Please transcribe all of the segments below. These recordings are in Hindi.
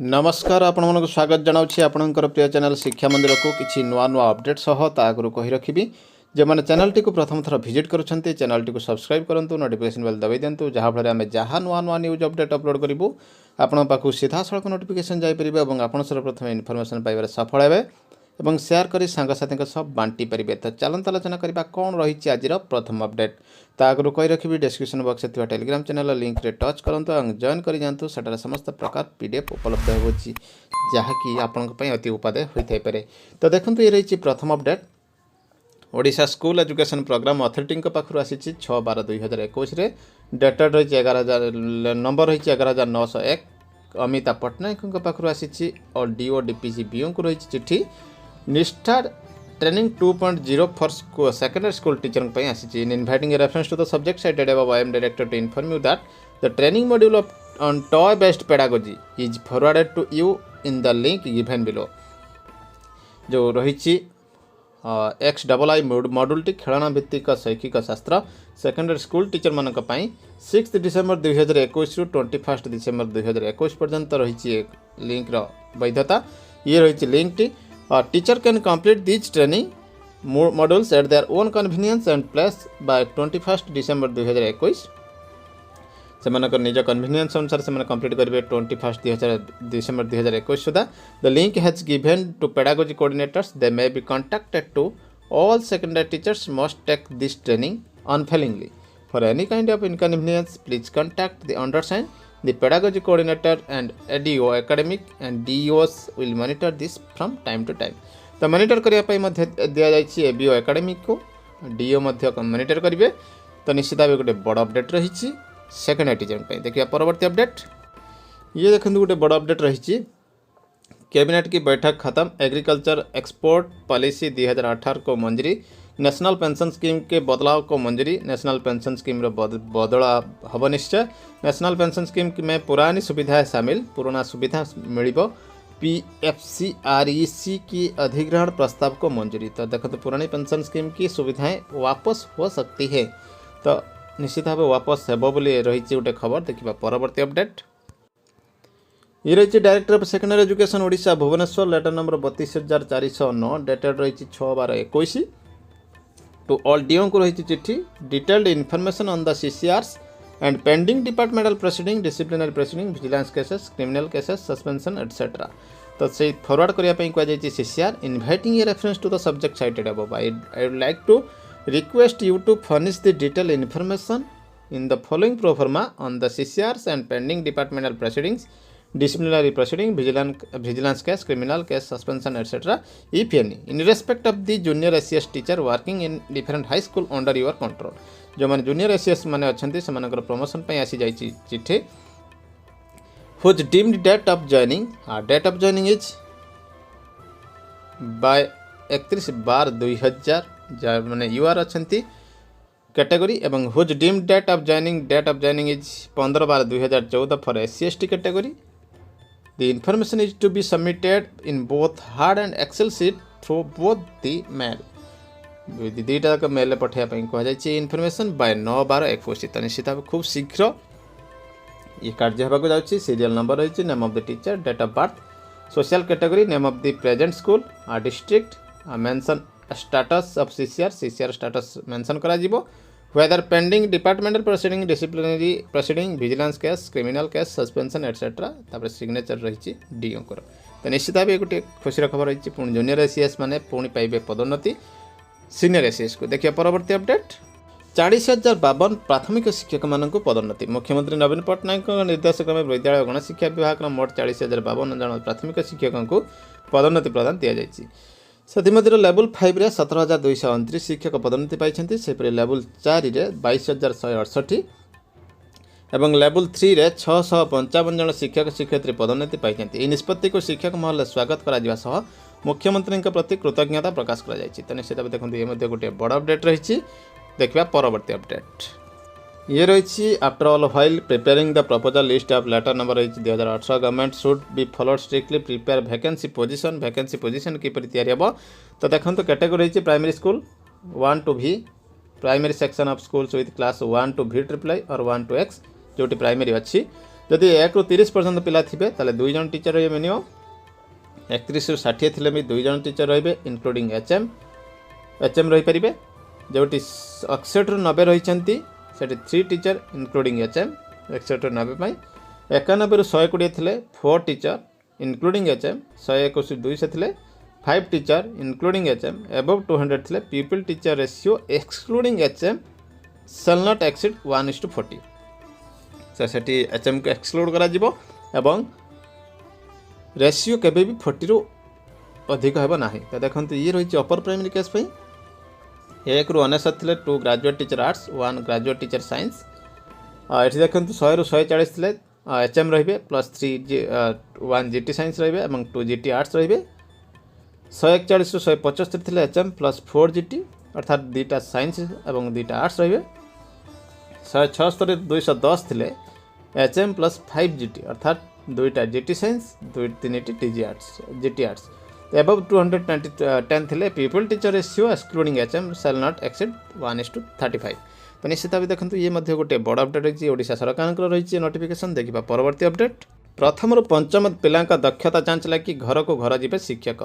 नमस्कार आपण स्वागत जनावछि आपणकर प्रिय चैनल शिक्षा मंदिर को किछि नुआ नुआ अपडेट सह ता आगु कहि रखिबि जे माने चैनल टी को प्रथम थर विजिट करूछन्ते चैनल टी को सब्सक्राइब करंतु नोटिफिकेशन बेल दबाई दियंतु जहा फले आमे जहा नुआ नुआ न्यूज अपडेट अपलोड करिवु आपण पाखु सीधा सड़क नोटिफिकेशन जाई परिबे एवं आपण सर प्रथम इन्फॉर्मेशन पाइबार सफल हेबे एवं शेयर करी सांग साथी सब बांटी परिबे। तो चलंत आलोचना करबा कोन रहिछि आजिर प्रथम अपडेट ता आगु कहि रखिबि डिस्क्रिप्शन बॉक्स थिबा टेलीग्राम चैनल लिंक रे टच करंतु एवं जॉइन करि जानतु सेटार समस्त प्रकार पीडीएफ उपलब्ध होछि जहाँकि आपंक पई अति उपादेय होइथाय पारे। तो देखंतु ये रहिछि प्रथम update Odisha school education programme authority पाखु आसी 6/12/2021 रे डेटेड रही 11,000 नंबर रही 11,901 अमिता पट्टनायक पाखु आसी और डीओ डीपीसी बीओ को रही चिट्ठी Nishtha training 2.0 for secondary school teacher पे आसी इन inviting reference to the subject cited above I am directed to inform you that the training module of on toy based pedagogy is forwarded to you in the link given below. जो रही XII मॉड्यूल टी खेलना भित्तिक शैक्षिक शास्त्र सेकेंडरी स्कूल टीचर मानक पई 6 डिसेंबर 2021 रु 21 डिसेंबर 2021 पर्यंत रही लिंक रो वैधता ये रही लिंक टी teacher can complete this training modules at their own convenience and place by 21 December 2021 से निज कन्वीनियंस अनुसार से कंप्लीट करेंगे 21 डिसेंबर 2021 सुधा। The link has given to pedagogy coordinators they may be contacted to all secondary teachers must take this training unfailingly for any kind of inconvenience please contact the undersigned the pedagogy coordinator and ADO academic and DOs will monitor this from time to time. तो मॉनिटर करने दि जाए एबीओ एकेडमिक को डीओ मॉनिटर करेंगे। तो निश्चित भाव गोटे बड़ अपडेट रही सेकेंडरी टीचर पे। देखिए परवर्ती अपडेट ये देखते गोटे बड़ अपडेट रही कैबिनेट की बैठक खत्म एग्रीकल्चर एक्सपोर्ट पॉलिसी 2018 को मंजूरी नेशनल पेंशन स्कीम के बदलाव को मंजूरी नेशनल पेंशन स्कीम बदला हम निश्चय नेशनल पेंशन स्कीम में पुरानी सुविधाएं शामिल पुराना सुविधा मिल PFCREC की अधिग्रहण प्रस्ताव को मंजूरी। तो देखो तो पुरानी पेंशन स्कीम की सुविधाएं वापस हो सकती है तो निश्चित भाव वापस हेबो बोली रही गोटे खबर। देखिए परवर्ती अपडेट ये रही director of secondary education Odisha Bhubaneswar letter number 32,409 dated रही 6/12/21 टू ऑल डीओ को रही चिट्ठी detailed information on the CCRs and pending departmental proceeding disciplinary proceeding vigilance cases criminal cases suspension etcetera. तो से फॉरवर्ड करने कहुई CCR inviting a reference to the subject cited above I would like to request you to furnish the detailed information in the following pro forma on the CCRs and pending departmental proceedings, disciplinary proceeding, vigilance case, criminal case, suspension, etc. if any, in respect of the junior SCS teacher working in different high school under your control. जो मैंने junior SCS माने अच्छे से प्रमोशन पे आसी जाइए चिट्ठी whose deemed date of joining is by 31/12/2000 माने यूआर अच्छी कैटेगरी एवं whose deemed date of joining is 15/12/2014 for SC/ST category. The information is to be submitted in both hard and excel sheet through both the mail दुईटा जाक मेल पठाइबा कहुई इनफॉरमेशन बाय 9/12/21। तो निश्चित भाव खूब शीघ्र ये कार्य होगा जाऊँगी। सीरियल नंबर रही name of the teacher date of birth social category name of the present school district mention status of CCR status mention करा जीवो whether pending departmental proceeding disciplinary proceeding vigilance case criminal case suspension etcetera तापर सिग्नेचर रही डीओ को। तो निश्चित भाव गोटे खुशी खबर रही पुणी जूनियर SCS माने पुणी पाइबे पदोन्नति सीनियर SCS को। देखिए परवर्ती अपडेट 40,052 प्राथमिक शिक्षक मान पदोन्नति मुख्यमंत्री नवीन पट्टनायक निर्देश क्रमे विद्यालय गणशिक्षा विभाग मोट 40,052 जन प्राथमिक शिक्षकों को पदोन्नति प्रदान दि जाएगी। से लेवल 5 रे 17,229 शिक्षक पदोन्नति पाई सेपरी लेवल 4 रे 22,168 एवं लेवल 3 रे 655 जन शिक्षक शिक्षयित्री पदोन्नति पाई। यह निष्पत्ति को शिक्षक महल स्वागत करा मुख्यमंत्री प्रति कृतज्ञता प्रकाश करा। तो निश्चित भाव देखते ये गोटे बड़ अपडेट रही। देखा परवर्ती अपडेट ये रही after all while preparing the proposal list of letter number रही 2018 government should be followed strictly prepare vacancy position किपर तैयारी हम। तो देखो कैटेगरी रही primary school 1 to V primary section of schools with class 1 to V triple और 1 to X जोटी प्राइमरी अच्छी जदि 1 ରୁ 30 पर्यंत पिला थिबे ताले 2 जन टीचर रहिबे मिनिमम 31 ରୁ 60 थिले भी 2 जन टीचर रहिबे इंक्लूडिंग एचएम रही परिबे जोटी 61 ରୁ 90 रहिचंती सेठी 3 टीचर इंक्लूडिंग एचएम 61 ରୁ 90 पई 91 ରୁ 120 थिले 4 टीचर इंक्लूडिंग एचएम 121 ରୁ 200 थिले 5 टीचर इंक्लूडिंग एचएम अबव 200 थिले people teacher ratio excluding HM shall not exceed 1:40 से सेठी एचएम को एक्सक्लूड करा जिवो एवं रेशियो केबे भी 40 ରୁ अधिक हेबो नाही। तो देखंतु ये रही अपर प्राइमरी केस पई 1 ରୁ 69 थिले 2 graduate teacher arts 1 graduate teacher science एठी देखंतु 100 ରୁ 140 थिले एचएम रहिबे प्लस 1 जीटी साइंस रहिबे एवं 2 जीटी आर्ट्स रहिबे 141 ରୁ 175 थिले एचएम प्लस 4 जीटी अर्थात दुईटा साइंस एवं दुईटा आर्ट्स रहिबे 176 ରୁ 210 थिले एचएम प्लस 5 जीटी अर्थात दुईटा जीटी साइंस 3टी TG arts GT arts above 210 थिले people teacher ratio excluding HM shall not exceed 1:35। तो निश्चित भाव देखो ये गोटे बड़ अपडेट रही ओडिशा सरकार रही नोटिफिकेशन देखा परवर्ती अपडेट प्रथम ରୁ पंचम पिला दक्षता जांच लगी घर को घर जीवे शिक्षक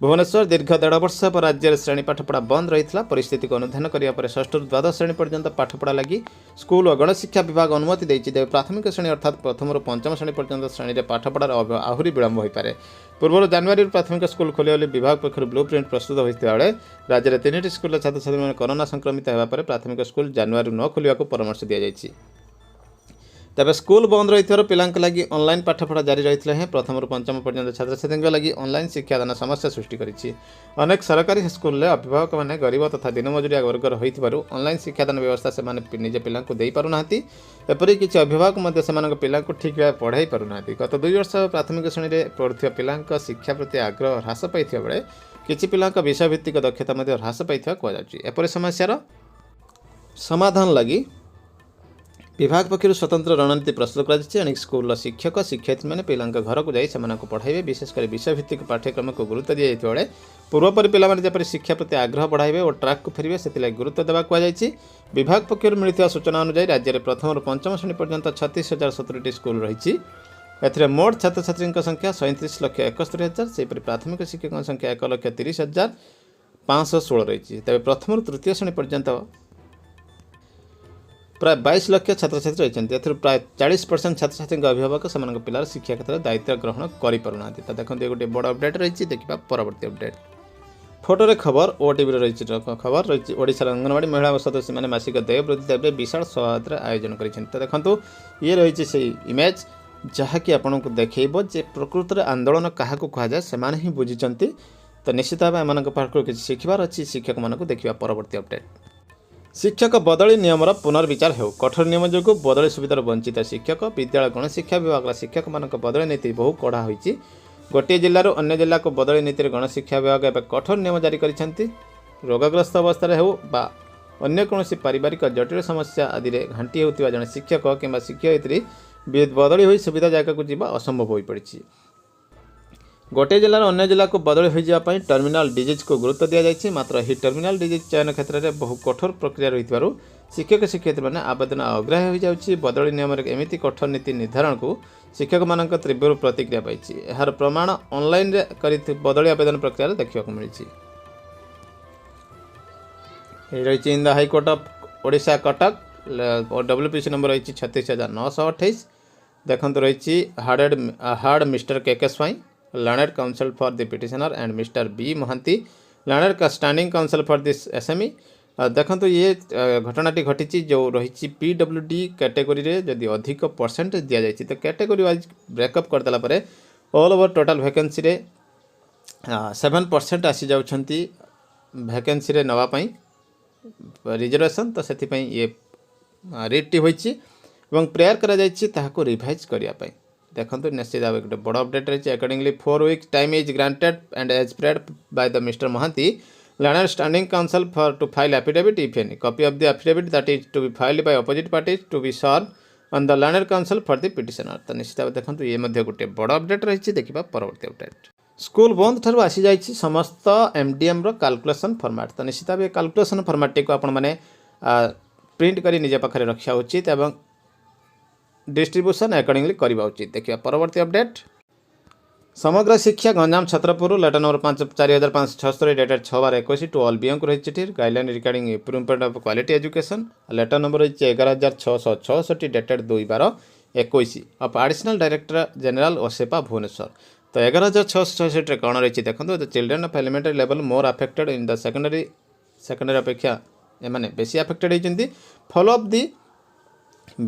भुवनेश्वर दीर्घ 1.5 वर्ष पर राज्य में श्रेणी पाठपढ़ा बंद रही परिस्थिति को अनुधान करने षष्ठ ରୁ द्वादश श्रेणी पर्यंत पाठपढ़ा लगी स्कूल और गणशिक्षा विभाग अनुमति देती तेज प्राथमिक श्रेणी अर्थात प्रथम ରୁ पंचम श्रेणी पर्यंत श्रेणी में पाठपढ़ार आहरी विलंब हो पारे। पूर्व जनवरी प्राथमिक स्कूल खोलिया विभाग पक्ष ब्लू प्रिंट प्रस्तुत होता बेले राज्य में 3टी स्कूल छात्र छात्री मैंने कोरोना संक्रमित होगापर प्राथमिक स्कूल जनवरी न खोलिया परामर्श दी जाएगी। तेज स्कूल बंद रही पिला लगी ऑनलाइन पाठपढ़ा जारी रही है प्रथम ରୁ पंचम पर्यंत छात्र छात्री लगी ऑनलाइन शिक्षादान समस्या सृष्टि करी अनेक सरकारी स्कूल अभिभावक मैंने गरीब तथा दिन मजुरिया वर्गर हो ऑनलाइन शिक्षादान व्यवस्था से निजे पिला दे पारना एपरी किसी अभिभावक से पिला ठीक भाव पढ़ाई पारना गत 2 वर्ष प्राथमिक श्रेणी में पढ़ुवा पिला शिक्षा प्रति आग्रह ह्रास पाई बेले किसी पिला विषय भित्तिक दक्षता ह्रास पाई कहपर समस्यार समाधान लगी विभाग पक्षर स्वतंत्र रणनीति प्रस्तुत कर स्कूल शिक्षक शिक्षयित्री मैंने पिला घर को जाई पढ़ाइबे विशेषकर विषय भित्तिक पाठ्यक्रम को गुरुत्व दी जाता बेले पूर्वपरी पिला शिक्षा प्रति आग्रह बढ़ाइबे और ट्रैक को फेरबे से गुरुत्व देवा कहुई। विभाग पक्षर मिलता सूचना अनुसार राज्य में प्रथम ରୁ पंचम श्रेणी पर्यंत 36,070टी स्कूल रही एथिरे मोट छात्र छात्री संख्या 37,71,000 सेपरि प्राथमिक शिक्षकों संख्या 1,30,516 रही। तेज प्रथम ରୁ तृतीय श्रेणी पर्यंत प्राय 22 लाख छात्र छात्री रही प्राय 40% छात्र छात्री अभिभावक से पिलार शिक्षा क्षेत्र में दायित्व ग्रहण करना। तो देखो ये गोटे बड़ अपडेट रही देखा परवर्ती अपडेट फोटो खबर ओटीवी रही खबर रही ओडिशा अंगनवाड़ी महिला सदस्य मैंने मासिक देय वृद्धि दाबी विशाल सहायता आयोजन कर। तो देखो ये रही से इमेज जहाँकि आपन को देखब जे प्रकृत में आंदोलन क्या कहुए से ही बुझी। तो निश्चित भाव एम पाखु किसी शिखबार अच्छी शिक्षक मानक देखा परवर्ती अपडेट शिक्षक बदली नियमर पुनर्विचार हो कठोर नियम जो बदली सुविधार वंचित शिक्षक विद्यालय गणशिक्षा विभाग शिक्षक मानक बदली नीति बहु कड़ा होती गोटे जिलूर अन्य जिला को बदली नीति गणशिक्षा विभाग एवं कठोर नियम जारी कर रोगग्रस्त अवस्था हो बा अन्य कौन पारिवारिक जटिल समस्या आदि में घाटी होता जड़े शिक्षक कि शिक्षयित्री बदली हो सुविधा जगह को जीवा असंभव हो पड़ी। गोटे जिलार अन्य जिला को बदली हो जावाई टर्मिनाल डिजीज को गुरुत्व दी जाए मात्र ही टर्मिनाल डिजीज चयन क्षेत्र में बहु कठोर प्रक्रिया रही शिक्षक शिक्षयित्री मैंने आवेदन अग्राह्य हो जाऊँगी। बदली नियम एमती कठोर नीति निर्धारण को शिक्षक मान तीव्र प्रतिक्रिया पाई यार प्रमाण ऑनलाइन बदली आवेदन प्रक्रिया देखा मिली रही in the high court of Odisha Cuttack WPC number रही 36,928 देखो रही heard mister K Swain learned counsel for the petitioner and mister B Mohanty learned standing counsel for this SME. देखो ये घटनाटी घटी जो रही PWD कैटेगोरी रे जदि अधिक परसेंटेज दि जाए तो कैटेगोरी वाइज ब्रेकअप करदेला ऑल ओवर टोटाल वैकेंसी रे 7% आसी जाउछंती वैकेंसी रे नवापाई रिजर्वेशन। तो से ये रेट होती प्रेयर कर रिवाइज करने देखो निश्चित भाव एक बड़ अपडेट रही accordingly 4 weeks time is granted and as prayed by the mister Mohanty learned standing counsel for to file affidavit if any copy of the affidavit that is to be filed by opposite parties to be serve on the learned counsel for the petitioner. तो निश्चित भाव देखो ये गोटे बड़ अपडेट रही देखा परवर्ती अपडेट स्कूल बंद ठार आसी जाइए समस्त MDM रो कैलकुलेशन फॉर्मेट। तो निश्चित भाव कैलकुलेशन फॉर्मेट को आपण मैंने प्रिंट कर निजे पाखे रखा उचित एवं डिस्ट्रीब्यूशन अकॉर्डिंगली करवा उचित। देखिए परवर्ती update Samagra Shiksha Ganjam Chhatrapur letter number 4576 dated 6/21 to all बीओं रही चिठी guideline regarding improvement of quality education letter number रही 11666 dated 2/21 of additional director general OSEPA Bhubaneswar. तो 11666 कौन रही देखो the children of elementary level more affected in the secondary अपेक्षा एमाने बेसी अफेक्टेड होती follow up the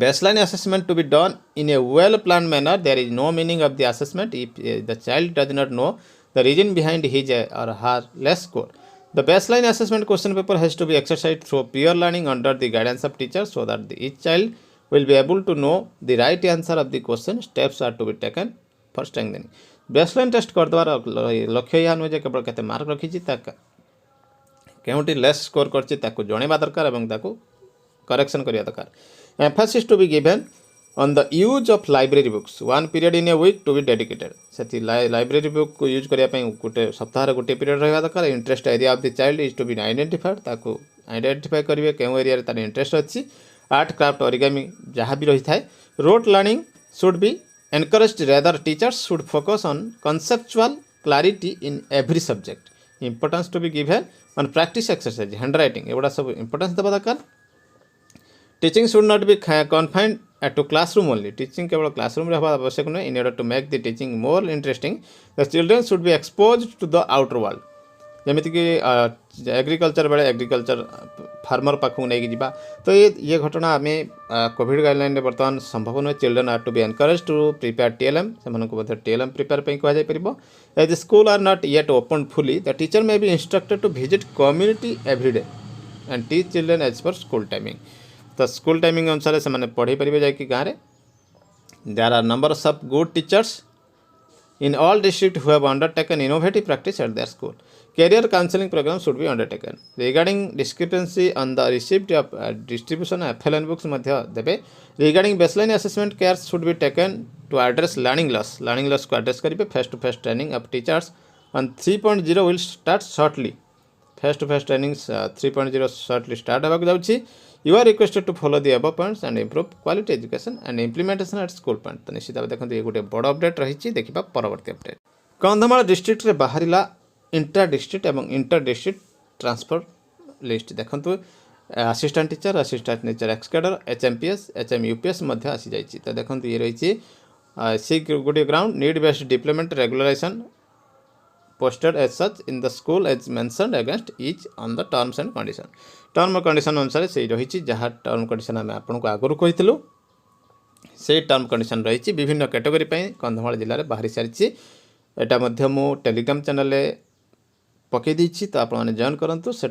baseline assessment to be done in a well planned manner. There is no meaning of the assessment if the child does not know the reason behind his or her less score. The baseline assessment question paper has to be exercised through peer learning under the guidance of teachers so that each child will be able to know the right answer of the question. Steps are to be taken for strengthening. Baseline test करद्वारा लक्ष्य यह नुहे जे केवल केते मार्क रखी केउटी लेस स्कोर करछि ताकू जणेबा दरकार एवं ताकू करेक्शन करिया दरकार। Emphasis to be given on the use of library books. One period in a week to be dedicated. से लाइब्रेरी बुक को यूज करने गोटे सप्ताह गोटे पीरियड रहा दरकार। Interest area of the child is to be identified ताकू आइडेंटिफाई करेंगे केउं एरिया तार इंटरेस्ट अच्छी आर्ट क्राफ्ट ओरिगामी जहाँ भी रही है। Rote learning should be encouraged rather teachers should focus on conceptual clarity in every subject. Importance to be given on practice exercise handwriting एगुड़ा सब इंपोर्टेंस देवा दरकार। Teaching should not be confined to classroom only. Teaching केवल classroom रे हवा आवश्यक नहीं। In order to make the teaching more interesting, the children should be exposed to the outer world. जमिति कि एग्रीकल्चर बेले एग्रीकल्चर फार्मर पाखु नहीं जिबा तो ये घटना आम कोविड गाइडलाइन रे बर्तमान संभव नुहे। Children are to be encourage to prepare TLM से टीएलएम प्रिपेयर पे कह जाए। As the school are not yet open fully the teacher may be instructed to visit community everyday and teach children as per school timing. तो स्कूल टाइमिंग अनुसार से मैंने पढ़ी पारे जाकि गाँव में there are numbers of good teachers in all district who have undertaken innovative practice at their school. Career counselling programme should be undertaken regarding discrepancy on the receipt of distribution FLN books देवे। Regarding baseline assessment care should be taken to address learning loss को एड्रेस करेंगे। Face to face training of teachers on 3.0 will start shortly. Face to face training 3.0 shortly start होगा जाऊँगी। You are requested to follow the above points and improve quality education and implementation at school point। तो निश्चित भाव देखते ये गोटे बड़ अपडेट रही। देखा परवर्ती अपडेट कंधमाल डिस्ट्रिक्ट रे बाहरिला इंटर डिस्ट्रिक्ट एवं इंटर डिस्ट्रिक्ट ट्रांसफर लिस्ट देखु। Assistant teacher x cadre HMPS HMUPS आसी जाइए। तो देखो ये रही सी गोटे ground need based deployment regularisation posted as such in the school as mentioned against each on the terms and condition। Term condition अनुसार से रही जहाँ टर्म कंडीशन आम आपको आगुरी कही से टर्म कंडीशन रही विभिन्न कैटेगोरी कंधमाल जिले में बाहरी सारी। एटा मु टेलीग्राम चैनल पकई देछि तो आप जॉइन करूँ से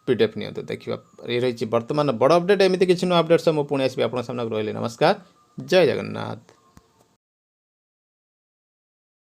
PDF नि देखा ये रही बर्तमान बड़ अपडेट एमती किसी नुआ अपडेट मुझे पुणी आसबि आप सामने रही। नमस्कार, जय जगन्नाथ।